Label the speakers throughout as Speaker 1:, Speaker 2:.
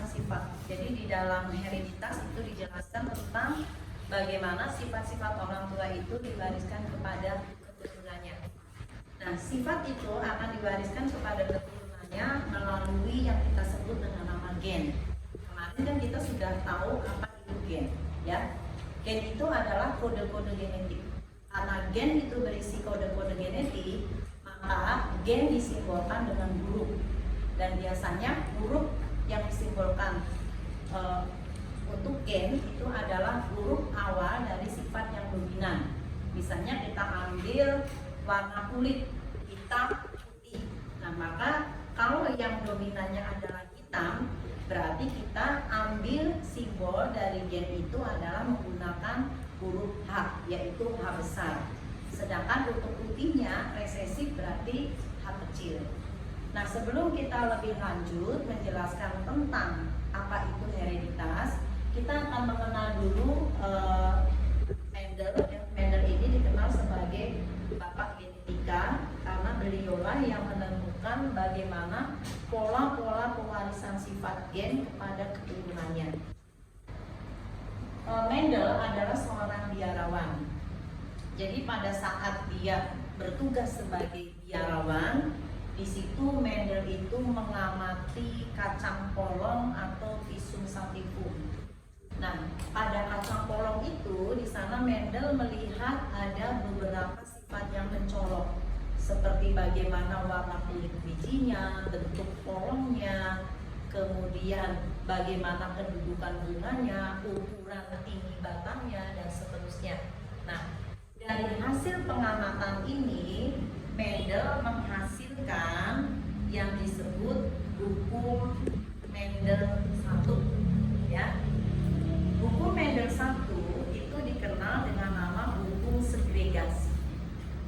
Speaker 1: sifat. Jadi di dalam hereditas itu dijelaskan tentang bagaimana sifat-sifat orang tua itu diwariskan kepada keturunannya. Nah, sifat itu akan diwariskan kepada keturunannya melalui yang kita sebut dengan nama gen. Kemarin kan kita sudah tahu apa itu gen, ya. Gen itu adalah kode-kode genetik. Karena gen itu berisi kode-kode genetik, maka gen disimbolkan dengan huruf. Dan biasanya huruf yang disimbolkan untuk gen itu adalah huruf awal dari sifat yang dominan. Misalnya kita ambil warna kulit hitam, putih. Nah, maka kalau yang dominannya adalah hitam, berarti kita ambil simbol dari gen itu adalah menggunakan huruf H, yaitu H besar. Sedangkan untuk putihnya resesif berarti H kecil. Nah, sebelum kita lebih lanjut menjelaskan tentang apa itu hereditas, kita akan mengenal dulu Mendel. Mendel ini dikenal sebagai bapak genetika karena beliaulah yang menemukan bagaimana pola-pola pewarisan sifat gen kepada keturunannya. Mendel adalah seorang biarawan. Jadi pada saat dia bertugas sebagai biarawan, di situ Mendel itu mengamati kacang polong atau Pisum sativum. Nah, pada kacang polong itu di sana Mendel melihat ada beberapa sifat yang mencolok, seperti bagaimana warna kulit bijinya, bentuk polongnya, kemudian bagaimana kedudukan bunganya, ukuran tinggi batangnya, dan seterusnya. Nah, dari hasil pengamatan ini, Mendel menghasilkan yang disebut hukum Mendel 1, ya. Hukum Mendel 1 itu dikenal dengan nama hukum segregasi.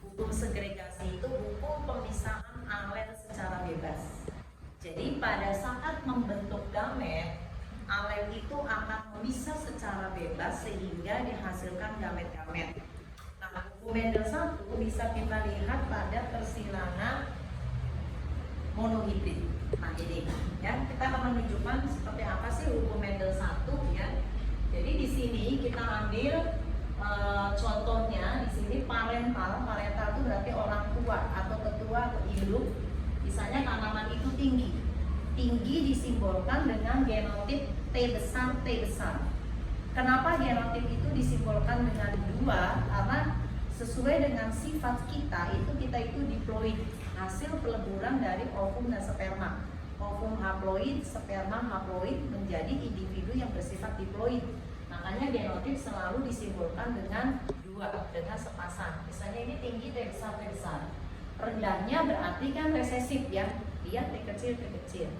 Speaker 1: Hukum segregasi itu hukum pemisahan alel secara bebas. Jadi pada saat membentuk gamet, alel itu akan memisah secara bebas sehingga dihasilkan gamet-gamet. Nah, hukum Mendel 1 bisa kita lihat pada persilangan monohibrid. Nah, ini ya, kita akan menunjukkan seperti apa sih hukum Mendel 1 ya. Jadi di sini kita ambil contohnya di sini parental. Parental itu berarti orang tua atau ketua atau induk. Misalnya tanaman itu tinggi. Tinggi disimbolkan dengan genotip T besar, T besar. Kenapa genotip itu disimbolkan dengan 2? Karena sesuai dengan sifat kita itu diploid, hasil peleburan dari ovum dan sperma. Ovum haploid, sperma haploid menjadi individu yang bersifat diploid. Makanya genotip selalu disimbolkan dengan 2, dengan sepasang. Misalnya ini tinggi T besar, T besar. Rendahnya berarti kan resesif ya, dia T kecil, T kecil.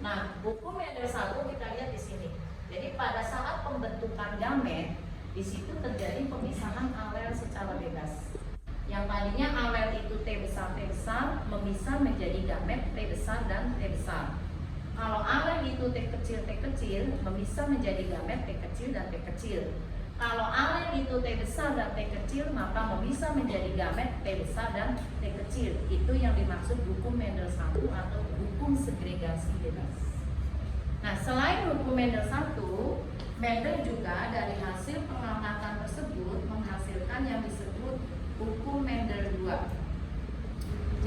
Speaker 1: Nah, hukum Mendel 1 kita lihat di sini. Jadi pada saat pembentukan gamet, di situ terjadi pemisahan alel secara bebas. Yang tadinya alel itu T besar memisah menjadi gamet T besar dan T besar. Kalau alel itu T kecil memisah menjadi gamet T kecil dan T kecil. Kalau alel itu T besar dan T kecil, maka memisah menjadi gamet T besar dan T kecil. Itu yang dimaksud hukum Mendel 1 atau hukum segregasi bebas. Nah, selain hukum Mendel 1, Mendel juga dari hasil pengamatan tersebut menghasilkan yang disebut hukum Mendel 2.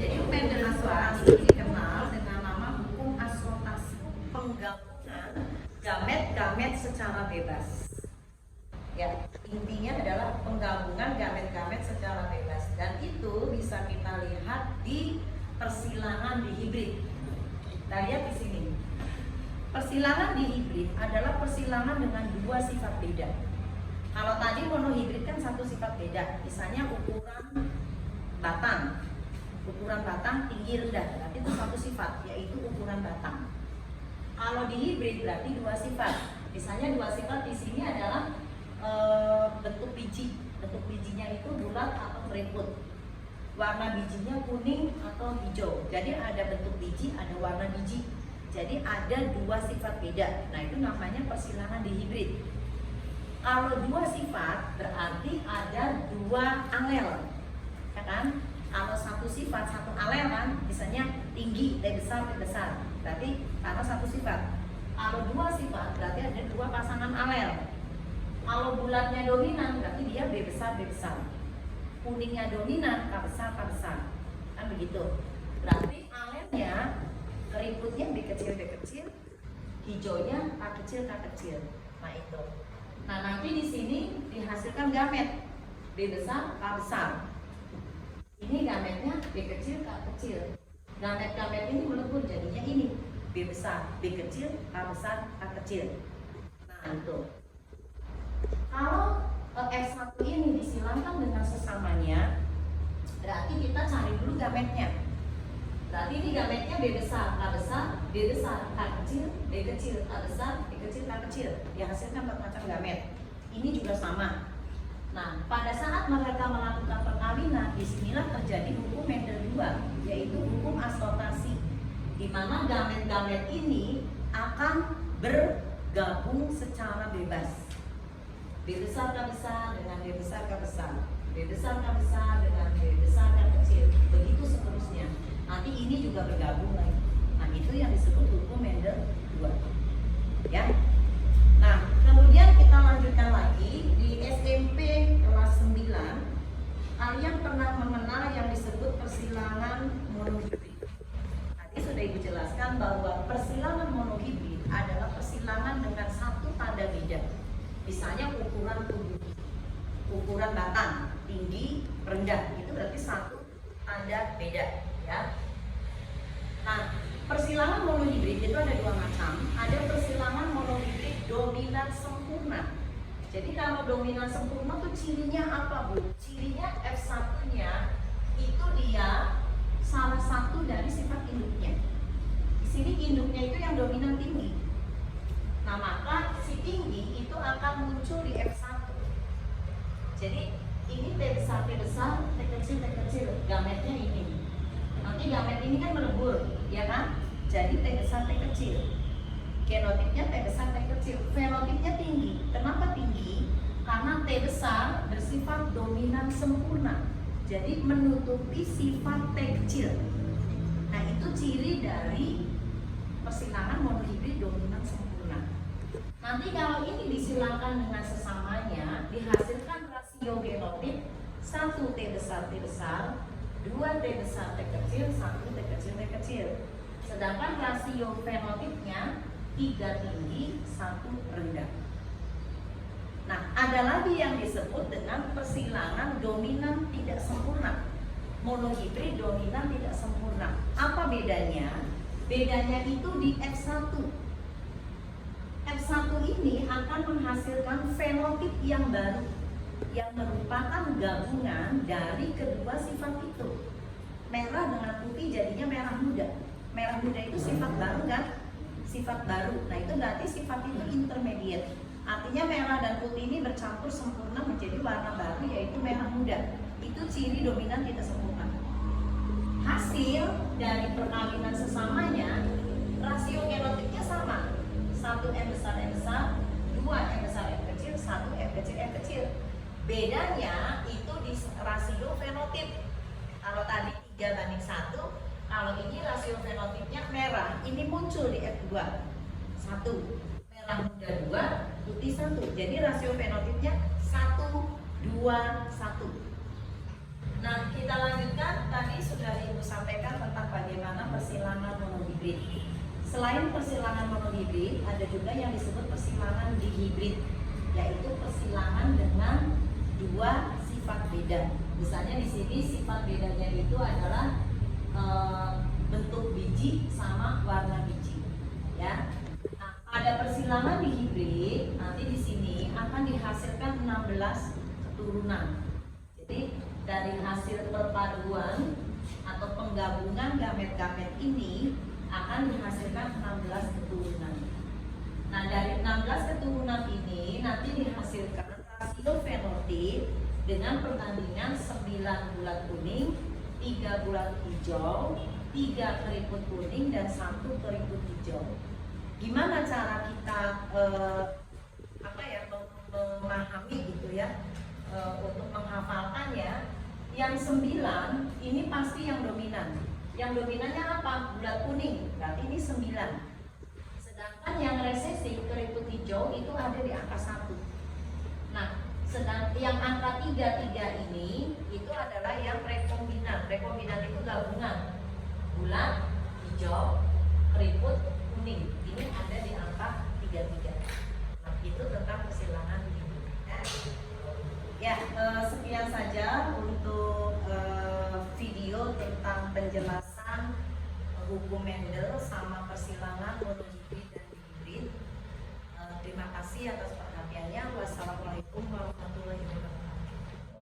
Speaker 1: Jadi Mendel 2 ini dikenal dengan nama hukum assortasi, penggabungan gamet-gamet secara bebas. Ya, intinya adalah penggabungan gamet-gamet secara bebas, dan itu bisa kita lihat di persilangan dihibrid. Kita lihat di sini. Persilangan dihibrid adalah persilangan dengan 2 sifat beda. Kalau tadi monohibrid kan 1 sifat beda, misalnya ukuran batang tinggi rendah, berarti itu 1 sifat, yaitu ukuran batang. Kalau dihibrid berarti 2 sifat, misalnya 2 sifat di sini adalah bentuk biji, bentuk bijinya itu bulat atau keriput, warna bijinya kuning atau hijau. Jadi ada bentuk biji, ada warna biji. Jadi ada 2 sifat beda. Nah, itu namanya persilangan dihibrid. Kalau 2 sifat berarti ada 2 alel, ya kan? Kalau 1 sifat 1 alel kan, misalnya tinggi T besar, berarti karena 1 sifat. Kalau B besar. Kuningnya dominan, K besar, kan begitu. Berarti alennya keriputnya B kecil, hijaunya K kecil. Nah itu. Nah nanti di sini dihasilkan gamet B besar, K besar. Ini gametnya B kecil, K kecil. Gamet-gamet ini melebur jadinya ini B besar, B kecil, K besar, K kecil. Nah itu. Kalau F1 ini disilangkan dengan sesamanya, berarti kita cari dulu gametnya. Berarti ini gametnya B besar, K besar, B besar, K kecil, B kecil, K besar, B kecil, K kecil. Dihasilkan macam gamet. Ini juga sama. Nah, pada saat mereka melakukan perkawinan, disinilah terjadi hukum Mendel 2, yaitu hukum assortasi, di mana gamet-gamet ini akan bergabung secara bebas. B besar K besar dengan B besar K besar, B besar K besar dengan B besar K kecil, begitu seterusnya. Nanti ini juga bergabung lagi. Nah itu yang disebut hukum Mendel 2. Ya. Nah kemudian kita lanjutkan lagi di SMP kelas 9. Kalian pernah mengenal yang disebut persilangan monohibrid. Tadi sudah Ibu jelaskan bahwa persilangan monohibrid adalah persilangan dengan satu tanda beda. Misalnya ukuran tubuh, ukuran batang, tinggi, rendah, itu berarti satu tanda beda, ya. Nah, persilangan monohibrid itu ada dua macam. Ada persilangan monohibrid dominan sempurna. Jadi kalau dominan sempurna tuh cirinya apa, Bu? Cirinya F1-nya itu dia salah satu dari sifat induknya. Di sini induknya itu yang dominan tinggi. Nah maka si tinggi itu akan muncul di F1. Jadi ini T besar, T kecil, gametnya ini. Nanti gamet ini kan melebur, ya kan? Jadi T besar, T kecil. Genotipnya T besar, T kecil. Fenotipnya tinggi. Kenapa tinggi? Karena T besar bersifat dominan sempurna. Jadi menutupi sifat T kecil. Nah itu ciri dari persilangan monohibrid dominan sempurna. Nanti kalau ini disilangkan dengan sesamanya, dihasilkan rasio genotip 1 T besar, 2 T besar, T kecil, 1 T kecil. Sedangkan rasio fenotipnya 3 tinggi, 1 rendah. Nah, ada lagi yang disebut dengan persilangan dominan tidak sempurna. Monohibrid dominan tidak sempurna. Apa bedanya? Bedanya itu di F1. F1 ini akan menghasilkan fenotip yang baru, yang merupakan gabungan dari kedua sifat itu. Merah dengan putih jadinya merah muda. Merah muda itu sifat baru kan? Sifat baru. Nah itu berarti sifat itu intermediate. Artinya merah dan putih ini bercampur sempurna menjadi warna baru, yaitu merah muda. Itu ciri dominan tidak sempurna. Hasil dari perkawinan sesamanya, rasio genotipnya sama. 1 M besar, 2 M besar, M kecil, 1 M kecil, M kecil. Bedanya itu di rasio fenotip. Kalau tadi 3:1, kalau ini rasio fenotipnya merah, ini muncul di F2. 1, merah muda 2, putih 1. Jadi rasio fenotipnya 1, 2, 1. Nah, kita lanjutkan. Tadi sudah Ibu sampaikan tentang bagaimana persilangan monohibrid. Selain persilangan monohibrid, ada juga yang disebut persilangan dihibrid, yaitu persilangan dengan dua sifat beda. Misalnya di sini sifat bedanya itu adalah bentuk biji sama warna biji, ya. Nah, pada persilangan dihibrid, nanti di sini akan dihasilkan 16 keturunan. Jadi dari hasil perpaduan atau penggabungan gamet-gamet ini akan dihasilkan 16 keturunan. Nah, dari 16 keturunan ini nanti dihasilkan rasio fenotip dengan perbandingan 9 bulat kuning, 3 bulat hijau, 3 keriput kuning, dan 1 keriput hijau. Gimana cara kita memahami gitu ya, untuk menghafalkannya? Yang 9 ini pasti yang dominan. Yang dominannya apa? Bulat kuning, berarti ini 9. Sedangkan yang resesi keriput hijau itu ada di angka 1. Nah, Sedang yang angka 33 ini itu adalah yang rekombinan. Rekombinan itu gabungan bulat, hijau, keriput, kuning. Ini ada di angka 33. Nah, itu tentang persilangan ini. Ya, sekian saja untuk video tentang penjelasan hukum Mendel sama persilangan monohibrid dan hibrid. Terima kasih atas perhatiannya. Wassalamualaikum warahmatullahi wabarakatuh.